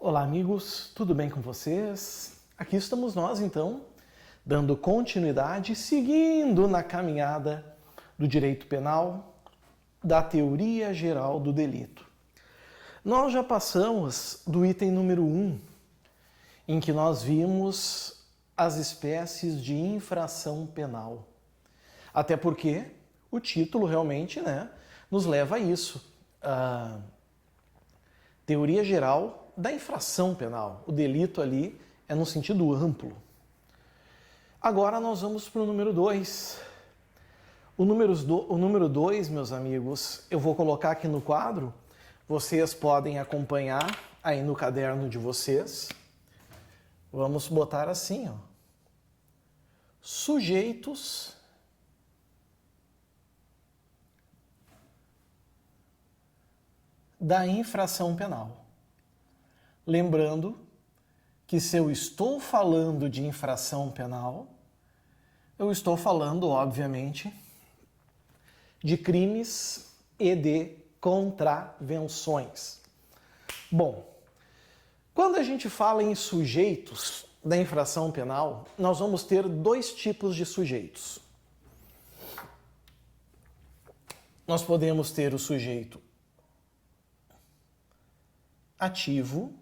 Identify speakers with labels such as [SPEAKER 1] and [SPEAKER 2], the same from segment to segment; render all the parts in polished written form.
[SPEAKER 1] Olá, amigos, tudo bem com vocês? Aqui estamos nós, então, dando continuidade, seguindo na caminhada do direito penal, da teoria geral do delito. Nós já passamos do item número 1, em que nós vimos as espécies de infração penal. Até porque o título realmente, nos leva a isso. A teoria geral da infração penal. O delito ali é no sentido amplo. Agora nós vamos para o número 2. O número 2, meus amigos, eu vou colocar aqui no quadro. Vocês podem acompanhar aí no caderno de vocês. Vamos botar assim, ó. Sujeitos da infração penal. Lembrando que se eu estou falando de infração penal, eu estou falando, obviamente, de crimes e de contravenções. Bom, quando a gente fala em sujeitos da infração penal, nós vamos ter dois tipos de sujeitos. Nós podemos ter o sujeito ativo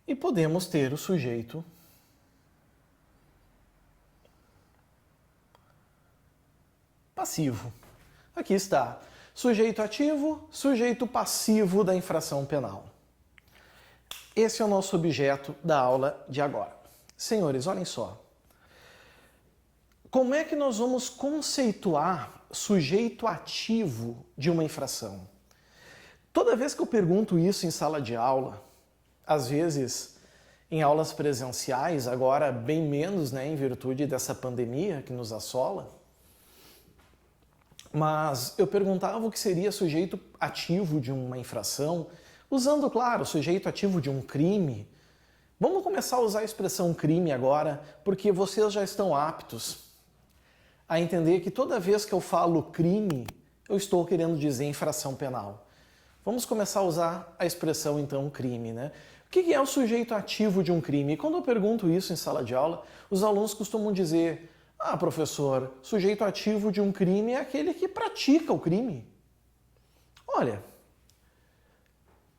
[SPEAKER 1] e podemos ter o sujeito passivo. Aqui está, sujeito ativo, sujeito passivo da infração penal. Esse é o nosso objeto da aula de agora. Senhores, olhem só. Como é que nós vamos conceituar sujeito ativo de uma infração? Toda vez que eu pergunto isso em sala de aula, às vezes em aulas presenciais, agora bem menos, em virtude dessa pandemia que nos assola, mas eu perguntava o que seria sujeito ativo de uma infração, usando, claro, sujeito ativo de um crime. Vamos começar a usar a expressão crime agora, porque vocês já estão aptos a entender que toda vez que eu falo crime, eu estou querendo dizer infração penal. Vamos começar a usar a expressão, então, crime, O que é o sujeito ativo de um crime? E quando eu pergunto isso em sala de aula, os alunos costumam dizer: ah, professor, sujeito ativo de um crime é aquele que pratica o crime. Olha,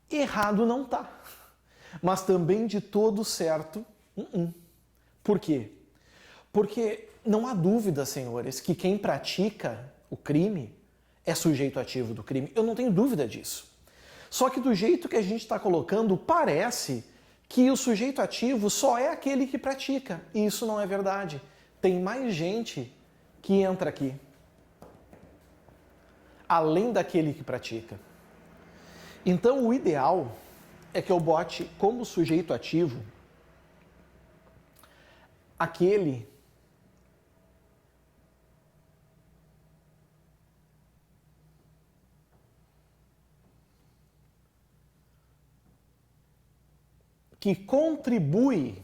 [SPEAKER 1] errado não tá, mas também de todo certo, Por quê? Porque não há dúvida, senhores, que quem pratica o crime é sujeito ativo do crime. Eu não tenho dúvida disso. Só que do jeito que a gente está colocando, parece que o sujeito ativo só é aquele que pratica. E isso não é verdade. Tem mais gente que entra aqui, além daquele que pratica. Então o ideal é que eu bote como sujeito ativo aquele que contribui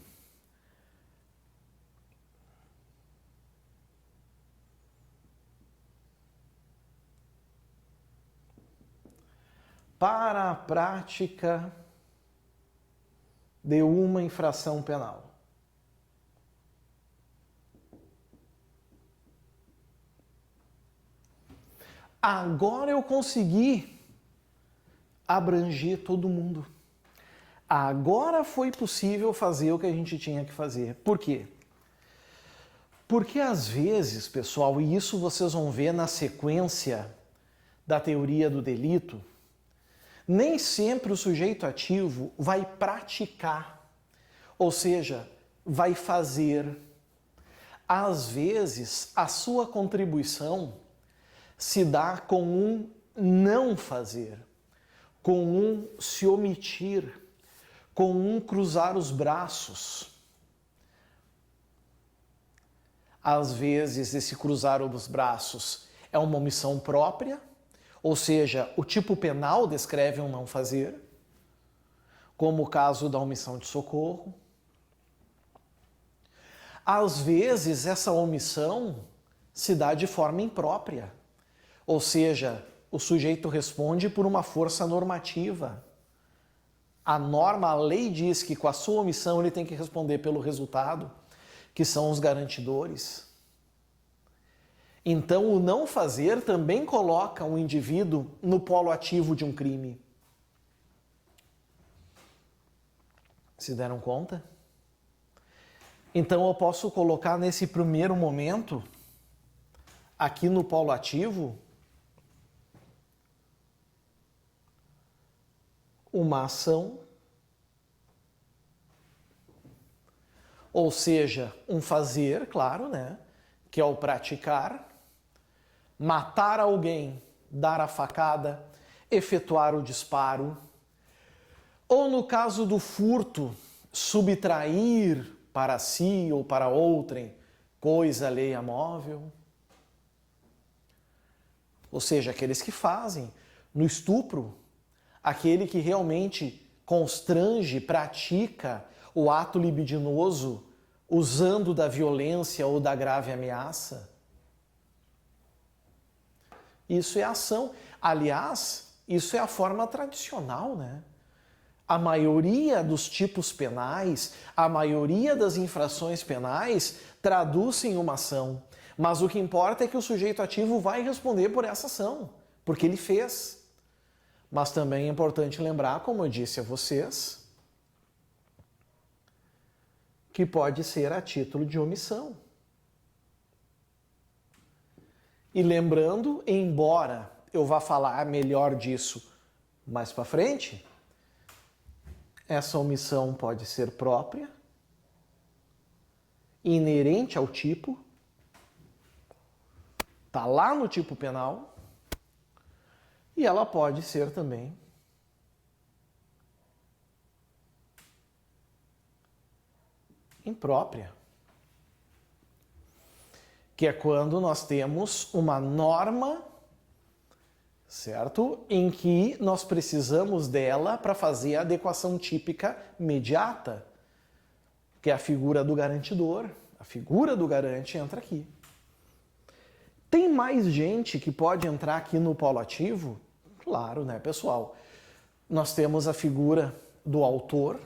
[SPEAKER 1] para a prática de uma infração penal. Agora eu consegui abranger todo mundo. Agora foi possível fazer o que a gente tinha que fazer. Por quê? Porque às vezes, pessoal, e isso vocês vão ver na sequência da teoria do delito, nem sempre o sujeito ativo vai praticar, ou seja, vai fazer. Às vezes, a sua contribuição se dá com um não fazer, com um se omitir, com um cruzar os braços. Às vezes, esse cruzar os braços é uma omissão própria, ou seja, o tipo penal descreve um não fazer, como o caso da omissão de socorro. Às vezes, essa omissão se dá de forma imprópria, ou seja, o sujeito responde por uma força normativa. A norma, a lei diz que com a sua omissão ele tem que responder pelo resultado, que são os garantidores. Então, o não fazer também coloca um indivíduo no polo ativo de um crime. Se deram conta? Então, eu posso colocar nesse primeiro momento, aqui no polo ativo, uma ação, ou seja, um fazer, claro, né? Que é o praticar, matar alguém, dar a facada, efetuar o disparo, ou no caso do furto, subtrair para si ou para outrem coisa alheia móvel. Ou seja, aqueles que fazem. No estupro, aquele que realmente constrange, pratica o ato libidinoso usando da violência ou da grave ameaça. Isso é ação. Aliás, isso é a forma tradicional, né? A maioria dos tipos penais, a maioria das infrações penais traduzem uma ação. Mas o que importa é que o sujeito ativo vai responder por essa ação, porque ele fez. Mas também é importante lembrar, como eu disse a vocês, que pode ser a título de omissão. E lembrando, embora eu vá falar melhor disso mais para frente, essa omissão pode ser própria, inerente ao tipo, está lá no tipo penal, e ela pode ser também imprópria, que é quando nós temos uma norma, certo? Em que nós precisamos dela para fazer a adequação típica imediata, que é a figura do garantidor. A figura do garante entra aqui. Tem mais gente que pode entrar aqui no polo ativo? Claro, né, pessoal? Nós temos a figura do autor,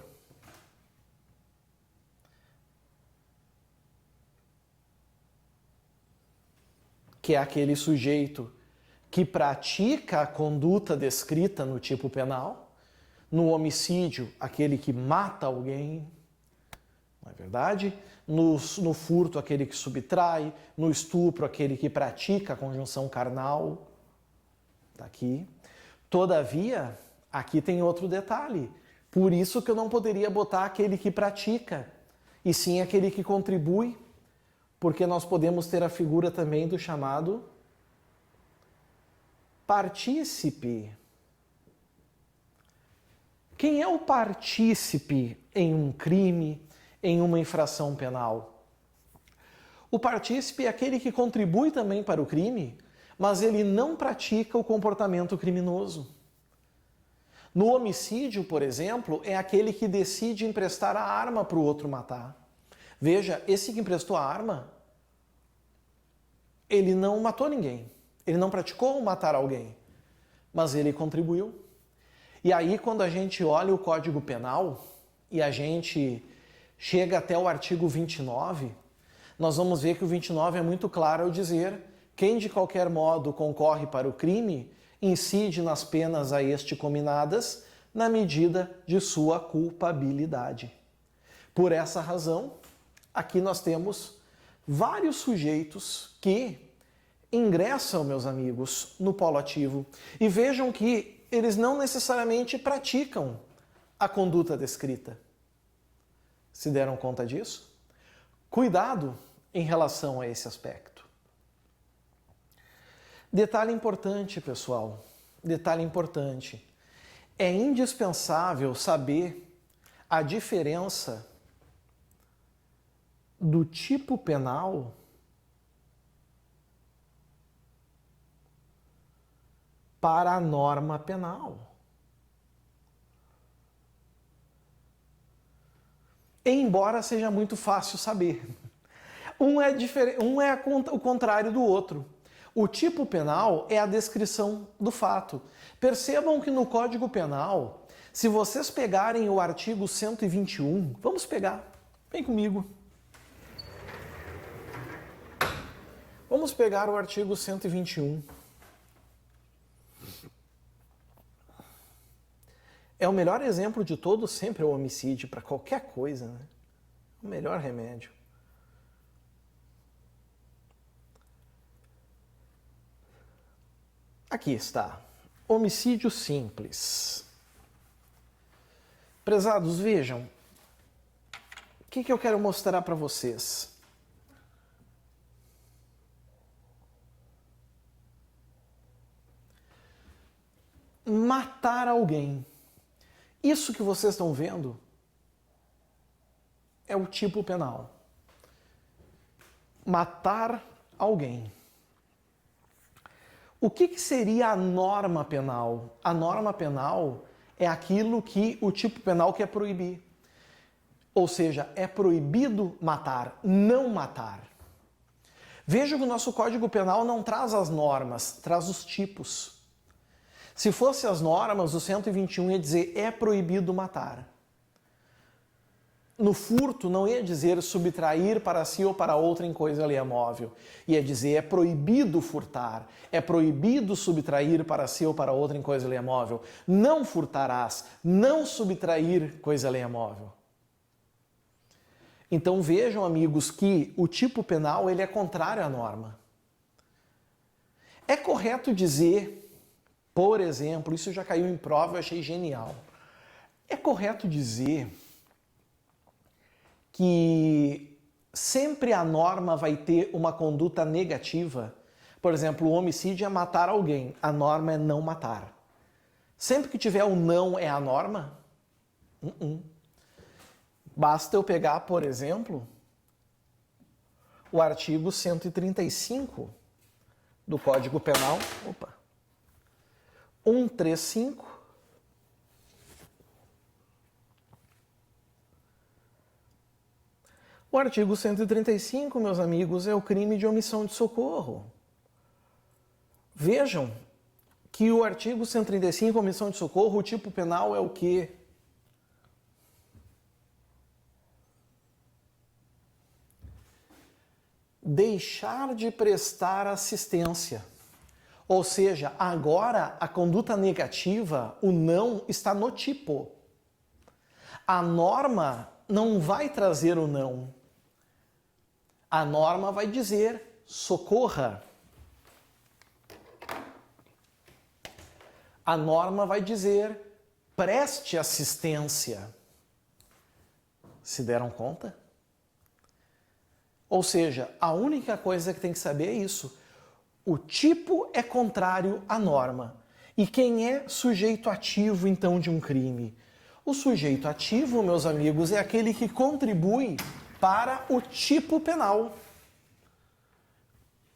[SPEAKER 1] que é aquele sujeito que pratica a conduta descrita no tipo penal. No homicídio, aquele que mata alguém, não é verdade? No furto, aquele que subtrai. No estupro, aquele que pratica a conjunção carnal. Está aqui. Todavia, aqui tem outro detalhe. Por isso que eu não poderia botar aquele que pratica, e sim aquele que contribui, porque nós podemos ter a figura também do chamado partícipe. Quem é o partícipe em um crime, em uma infração penal? O partícipe é aquele que contribui também para o crime, mas ele não pratica o comportamento criminoso. No homicídio, por exemplo, é aquele que decide emprestar a arma para o outro matar. Veja, esse que emprestou a arma, ele não matou ninguém. Ele não praticou matar alguém, mas ele contribuiu. E aí, quando a gente olha o Código Penal e a gente chega até o artigo 29, nós vamos ver que o 29 é muito claro ao dizer: quem de qualquer modo concorre para o crime incide nas penas a este cominadas na medida de sua culpabilidade. Por essa razão, aqui nós temos vários sujeitos que ingressam, meus amigos, no polo ativo. E vejam que eles não necessariamente praticam a conduta descrita. Se deram conta disso? Cuidado em relação a esse aspecto. Detalhe importante, pessoal. Detalhe importante. É indispensável saber a diferença do tipo penal para a norma penal. Embora seja muito fácil saber. Um é o contrário do outro. O tipo penal é a descrição do fato. Percebam que no Código Penal Se vocês pegarem o artigo 121, vamos pegar, vem comigo. Vamos pegar o artigo 121. É o melhor exemplo de todos, sempre é o homicídio, para qualquer coisa, né? O melhor remédio. Aqui está. Homicídio simples. Prezados, vejam. O que eu quero mostrar para vocês? Matar alguém. Isso que vocês estão vendo é o tipo penal. Matar alguém. O que seria a norma penal? A norma penal é aquilo que o tipo penal quer proibir. Ou seja, é proibido matar, não matar. Veja que o nosso Código Penal não traz as normas, traz os tipos. Se fosse as normas, o 121 ia dizer é proibido matar. No furto não ia dizer subtrair para si ou para outra em coisa alheia-móvel. Ia dizer é proibido furtar, é proibido subtrair para si ou para outra em coisa alheia-móvel. Não furtarás, não subtrair coisa alheia-móvel. Então vejam, amigos, que o tipo penal ele é contrário à norma. É correto dizer, por exemplo, isso já caiu em prova, eu achei genial. É correto dizer que sempre a norma vai ter uma conduta negativa. Por exemplo, o homicídio é matar alguém, a norma é não matar. Sempre que tiver o não é a norma? Basta eu pegar, por exemplo, o artigo 135 do Código Penal, 135, o artigo 135, meus amigos, é o crime de omissão de socorro. Vejam que o artigo 135, omissão de socorro, o tipo penal é o quê? Deixar de prestar assistência. Ou seja, agora a conduta negativa, o não, está no tipo. A norma não vai trazer o não. A norma vai dizer socorra. A norma vai dizer preste assistência. Se deram conta? Ou seja, a única coisa que tem que saber é isso. O tipo é contrário à norma. E quem é sujeito ativo, então, de um crime? O sujeito ativo, meus amigos, é aquele que contribui para o tipo penal.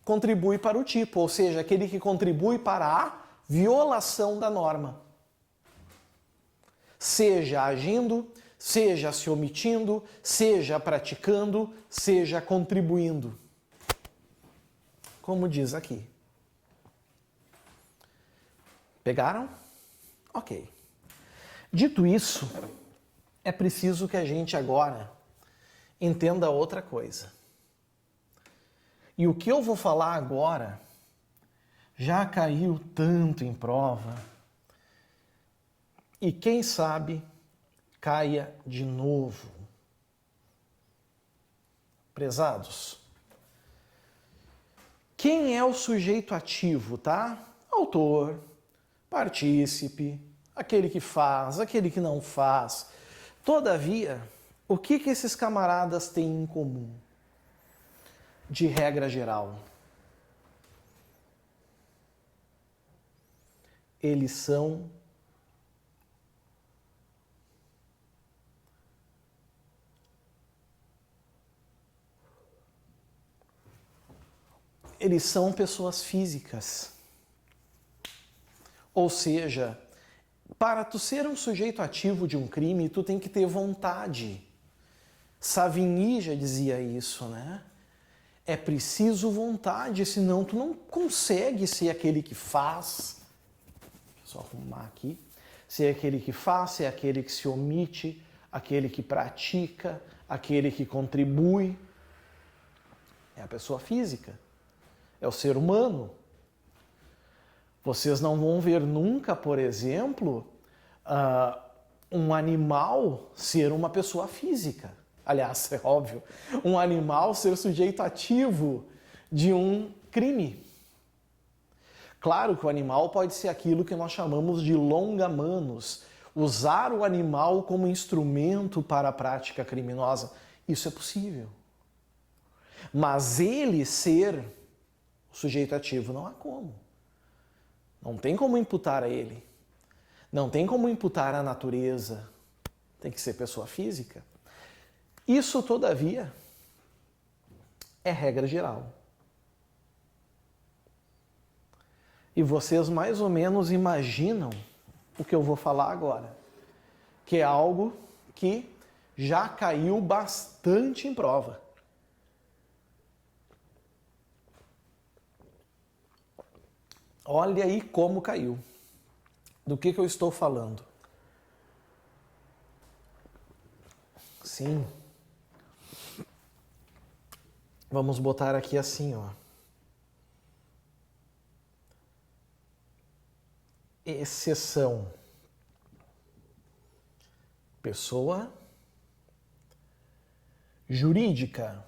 [SPEAKER 1] Contribui para o tipo, ou seja, aquele que contribui para a violação da norma. Seja agindo, seja se omitindo, seja praticando, seja contribuindo. Como diz aqui. Pegaram? Ok. Dito isso, é preciso que a gente agora entenda outra coisa. E o que eu vou falar agora já caiu tanto em prova e quem sabe caia de novo. Prezados, quem é o sujeito ativo, tá? Autor, partícipe, aquele que faz, aquele que não faz. Todavia, o que esses camaradas têm em comum? De regra geral. Eles são pessoas físicas. Ou seja, para tu ser um sujeito ativo de um crime, tu tem que ter vontade. Savigny já dizia isso, né? É preciso vontade, senão tu não consegue ser aquele que faz. Deixa eu só arrumar aqui. Se é aquele que faz, se é aquele que se omite, aquele que pratica, aquele que contribui. É a pessoa física, é o ser humano. Vocês não vão ver nunca, por exemplo, um animal ser uma pessoa física. Aliás, é óbvio, um animal ser sujeito ativo de um crime. Claro que o animal pode ser aquilo que nós chamamos de longa-manos, usar o animal como instrumento para a prática criminosa. Isso é possível. Mas ele ser o sujeito ativo, não há como. Não tem como imputar a ele. Não tem como imputar à natureza. Tem que ser pessoa física. Isso, todavia, é regra geral. E vocês mais ou menos imaginam o que eu vou falar agora, que é algo que já caiu bastante em prova. Olha aí como caiu. Do que eu estou falando? Sim. Vamos botar aqui assim, ó. Exceção. Pessoa jurídica.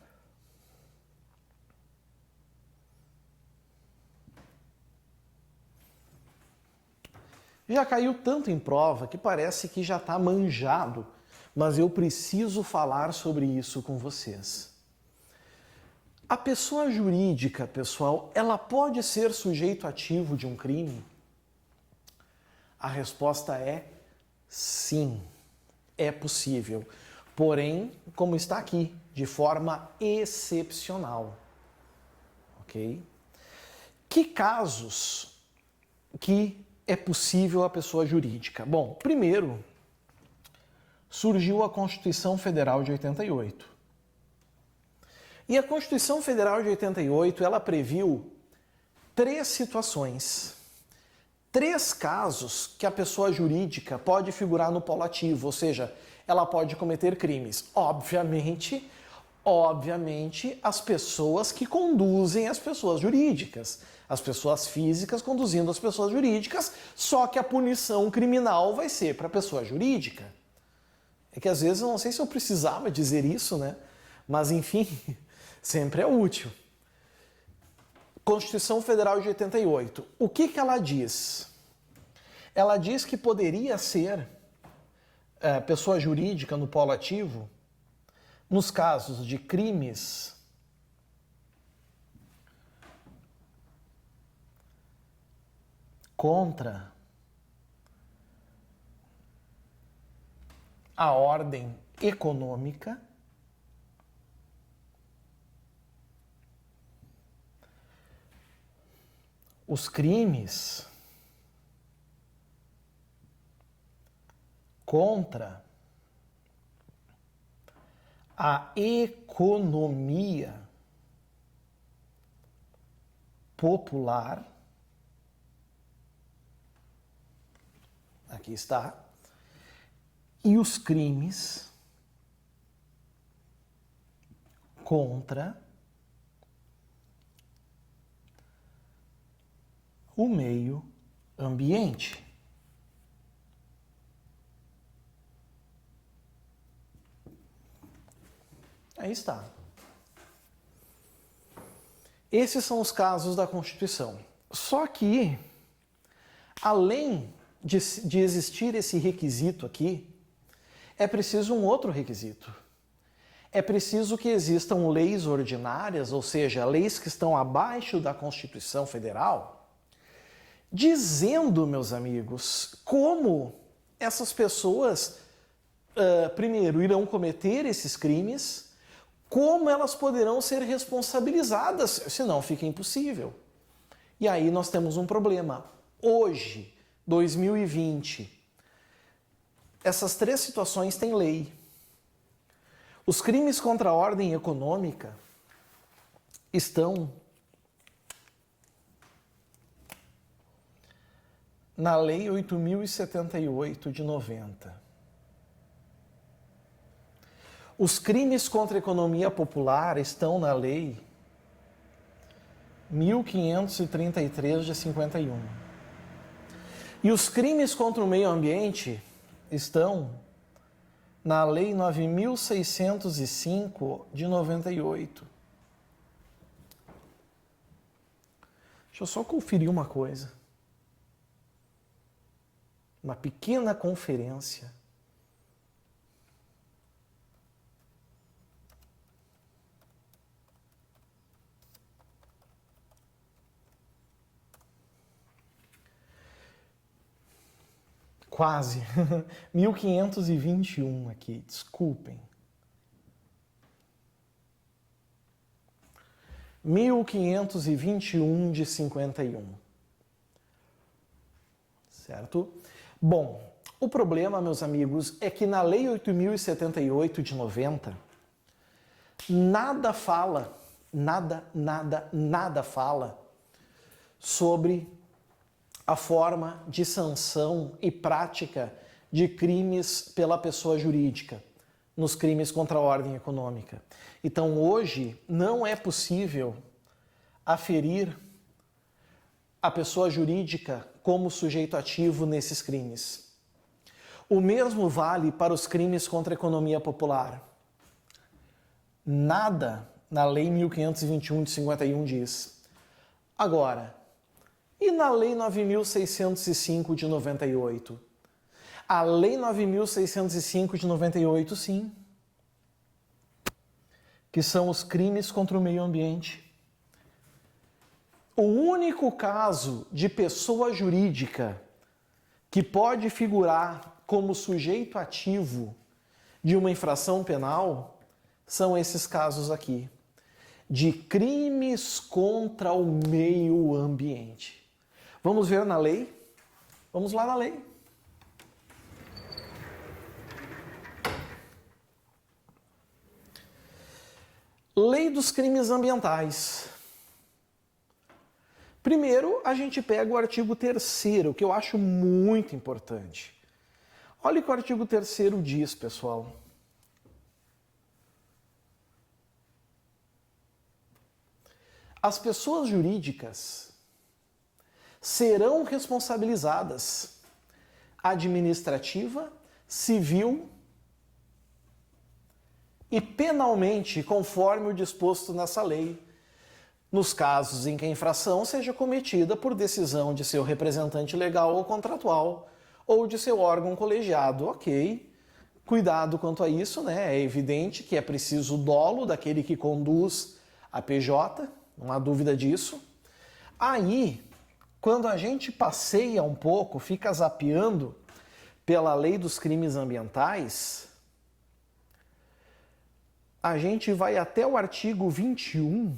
[SPEAKER 1] Já caiu tanto em prova que parece que já está manjado, mas eu preciso falar sobre isso com vocês. A pessoa jurídica, pessoal, ela pode ser sujeito ativo de um crime? A resposta é sim, é possível. Porém, como está aqui, de forma excepcional. Ok? Que casos que é possível a pessoa jurídica? Bom, primeiro, surgiu a Constituição Federal de 88. E a Constituição Federal de 88, ela previu 3 situações. 3 casos que a pessoa jurídica pode figurar no polo ativo, ou seja, ela pode cometer crimes. Obviamente, as pessoas que conduzem as pessoas jurídicas, as pessoas físicas conduzindo as pessoas jurídicas, só que a punição criminal vai ser para a pessoa jurídica. É que às vezes eu não sei se eu precisava dizer isso, né? Mas enfim, sempre é útil. Constituição Federal de 88. O que ela diz? Ela diz que poderia ser pessoa jurídica no polo ativo nos casos de crimes contra a ordem econômica, os crimes contra a economia popular, aqui está, e os crimes contra o meio ambiente. Aí está. Esses são os casos da Constituição. Só que, além de existir esse requisito aqui, é preciso um outro requisito. É preciso que existam leis ordinárias, ou seja, leis que estão abaixo da Constituição Federal, dizendo, meus amigos, como essas pessoas, primeiro, irão cometer esses crimes, como elas poderão ser responsabilizadas, senão fica impossível. E aí nós temos um problema. Hoje, 2020, essas 3 situações têm lei. Os crimes contra a ordem econômica estão na Lei 8.078 de 90. Os crimes contra a economia popular estão na Lei 1.533 de 51. E os crimes contra o meio ambiente estão na Lei 9.605 de 98. Deixa eu só conferir uma coisa. Uma pequena conferência. Quase. 1521 aqui, desculpem. 1521 de 51. Certo? Bom, o problema, meus amigos, é que na Lei 8.078 de 90, nada fala sobre a forma de sanção e prática de crimes pela pessoa jurídica, nos crimes contra a ordem econômica. Então, hoje, não é possível aferir a pessoa jurídica como sujeito ativo nesses crimes. O mesmo vale para os crimes contra a economia popular. Nada na Lei 1521 de 51 diz. Agora, e na Lei 9.605 de 98? A Lei 9.605 de 98, sim, que são os crimes contra o meio ambiente. O único caso de pessoa jurídica que pode figurar como sujeito ativo de uma infração penal são esses casos aqui, de crimes contra o meio ambiente. Vamos ver na lei? Vamos lá na lei. Lei dos crimes ambientais. Primeiro, a gente pega o artigo 3º, que eu acho muito importante. Olha o que o artigo 3º diz, pessoal. As pessoas jurídicas serão responsabilizadas administrativa, civil e penalmente, conforme o disposto nessa lei, nos casos em que a infração seja cometida por decisão de seu representante legal ou contratual ou de seu órgão colegiado. Ok, cuidado quanto a isso, né? É evidente que é preciso o dolo daquele que conduz a PJ, não há dúvida disso. Aí, quando a gente passeia um pouco, fica zapeando pela lei dos crimes ambientais, a gente vai até o artigo 21,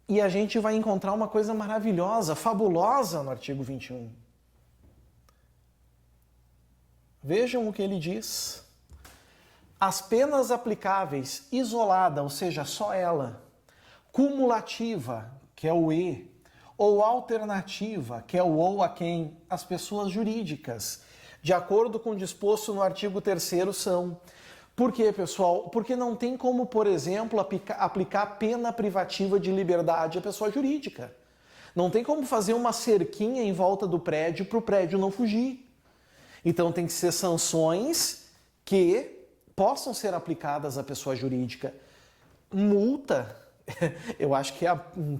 [SPEAKER 1] e a gente vai encontrar uma coisa maravilhosa, fabulosa no artigo 21. Vejam o que ele diz. As penas aplicáveis isolada, ou seja, só ela, cumulativa, que é o E, ou alternativa, que é o ou a quem, as pessoas jurídicas, de acordo com o disposto no artigo 3º, são. Por quê, pessoal? Porque não tem como, por exemplo, aplicar pena privativa de liberdade à pessoa jurídica. Não tem como fazer uma cerquinha em volta do prédio para o prédio não fugir. Então tem que ser sanções que possam ser aplicadas à pessoa jurídica. Multa, eu acho que é a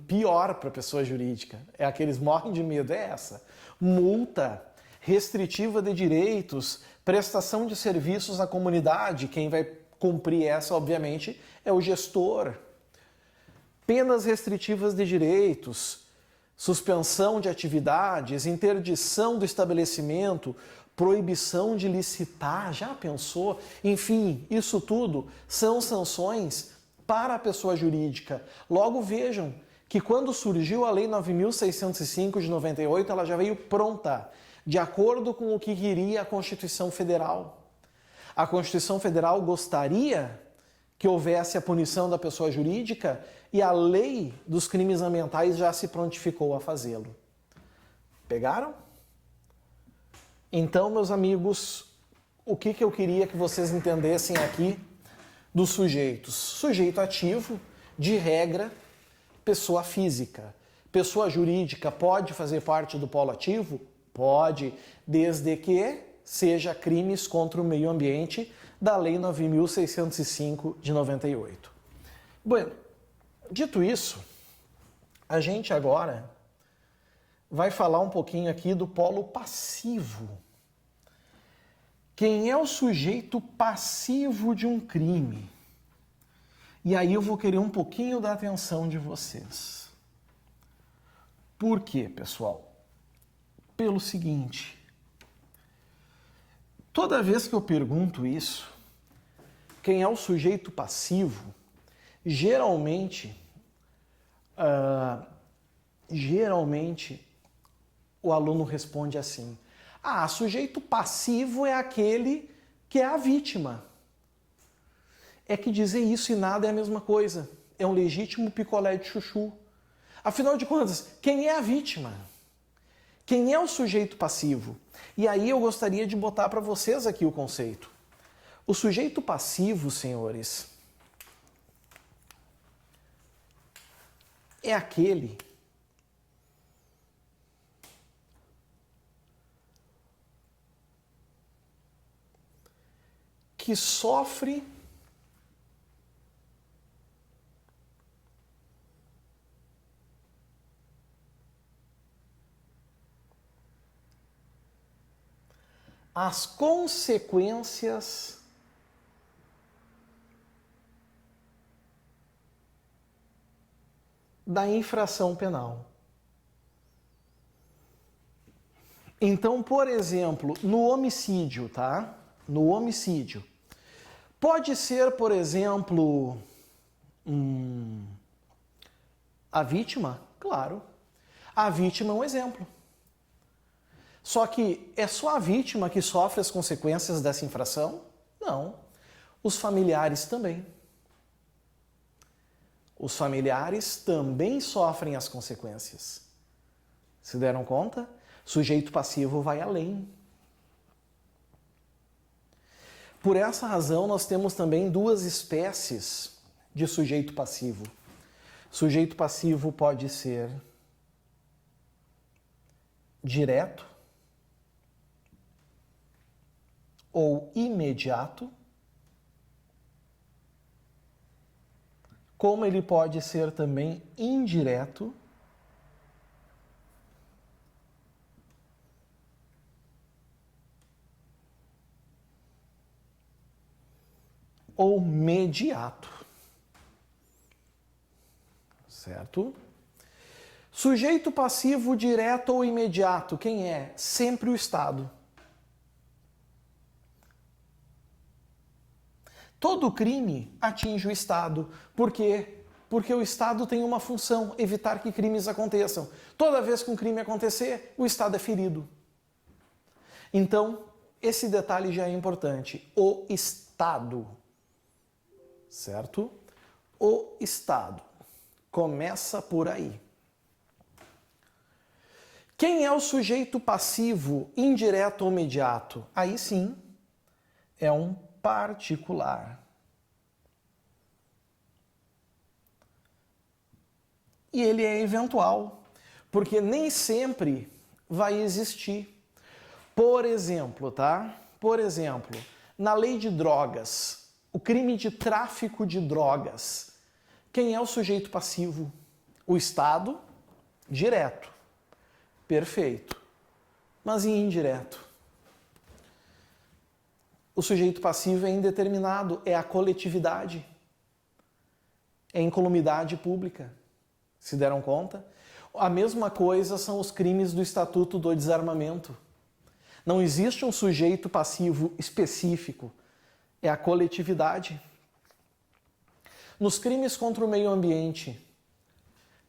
[SPEAKER 1] pior para a pessoa jurídica. É a que eles morrem de medo, é essa. Multa, restritiva de direitos, prestação de serviços à comunidade. Quem vai cumprir essa, obviamente, é o gestor. Penas restritivas de direitos, suspensão de atividades, interdição do estabelecimento, proibição de licitar, já pensou? Enfim, isso tudo são sanções para a pessoa jurídica. Logo vejam que quando surgiu a Lei 9.605 de 98, ela já veio pronta, de acordo com o que queria a Constituição Federal. A Constituição Federal gostaria que houvesse a punição da pessoa jurídica e a lei dos crimes ambientais já se prontificou a fazê-lo. Pegaram? Então, meus amigos, o que eu queria que vocês entendessem aqui dos sujeitos? Sujeito ativo, de regra, pessoa física. Pessoa jurídica pode fazer parte do polo ativo? Pode, desde que seja crimes contra o meio ambiente da Lei 9.605 de 98. Bueno, dito isso, a gente agora vai falar um pouquinho aqui do polo passivo. Quem é o sujeito passivo de um crime? E aí eu vou querer um pouquinho da atenção de vocês. Por quê, pessoal? Pelo seguinte, toda vez que eu pergunto isso, quem é o sujeito passivo, geralmente o aluno responde assim: sujeito passivo é aquele que é a vítima. É que dizer isso e nada é a mesma coisa. É um legítimo picolé de chuchu. Afinal de contas, quem é a vítima? Quem é o sujeito passivo? E aí eu gostaria de botar para vocês aqui o conceito. O sujeito passivo, senhores, é aquele que sofre as consequências da infração penal. Então, por exemplo, no homicídio, tá? No homicídio. Pode ser, por exemplo, a vítima? Claro. A vítima é um exemplo. Só que é só a vítima que sofre as consequências dessa infração? Não. Os familiares também. Os familiares também sofrem as consequências. Se deram conta? Sujeito passivo vai além. Por essa razão, nós temos também duas espécies de sujeito passivo. Sujeito passivo pode ser direto ou imediato, como ele pode ser também indireto ou mediato. Certo? Sujeito passivo direto ou imediato, quem é? Sempre o Estado. Todo crime atinge o Estado. Por quê? Porque o Estado tem uma função, evitar que crimes aconteçam. Toda vez que um crime acontecer, o Estado é ferido. Então, esse detalhe já é importante. O Estado. Certo? O Estado. Começa por aí. Quem é o sujeito passivo, indireto ou imediato? Aí sim, é um particular. E ele é eventual, porque nem sempre vai existir. Por exemplo, tá? Por exemplo, na lei de drogas, o crime de tráfico de drogas, quem é o sujeito passivo? O Estado, direto. Perfeito. Mas e indireto? O sujeito passivo é indeterminado, é a coletividade. É incolumidade pública. Se deram conta? A mesma coisa são os crimes do Estatuto do Desarmamento. Não existe um sujeito passivo específico, é a coletividade. Nos crimes contra o meio ambiente,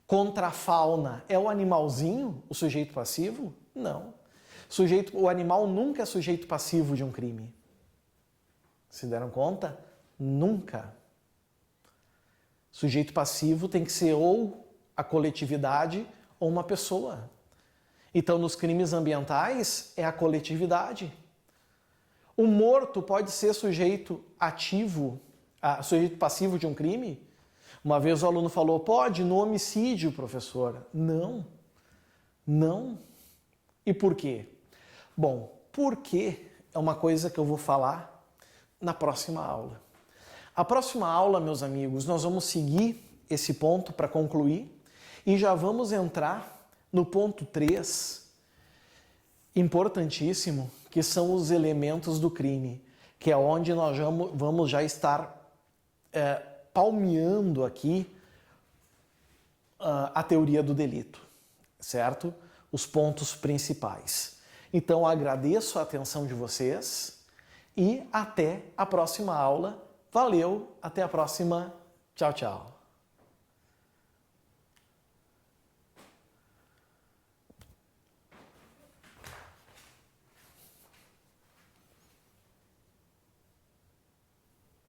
[SPEAKER 1] contra a fauna, é o animalzinho o sujeito passivo? Não. O animal nunca é sujeito passivo de um crime. Se deram conta? Nunca. Sujeito passivo tem que ser ou a coletividade ou uma pessoa. Então, nos crimes ambientais, é a coletividade. O morto pode ser sujeito ativo, sujeito passivo de um crime? Uma vez o aluno falou, pode, no homicídio, professor. Não, não. E por quê? Bom, por quê é uma coisa que eu vou falar na próxima aula. A próxima aula, meus amigos, nós vamos seguir esse ponto para concluir e já vamos entrar no ponto 3, importantíssimo, que são os elementos do crime, que é onde nós vamos já estar palmeando aqui a teoria do delito, certo? Os pontos principais. Então, agradeço a atenção de vocês e até a próxima aula. Valeu, até a próxima. Tchau, tchau.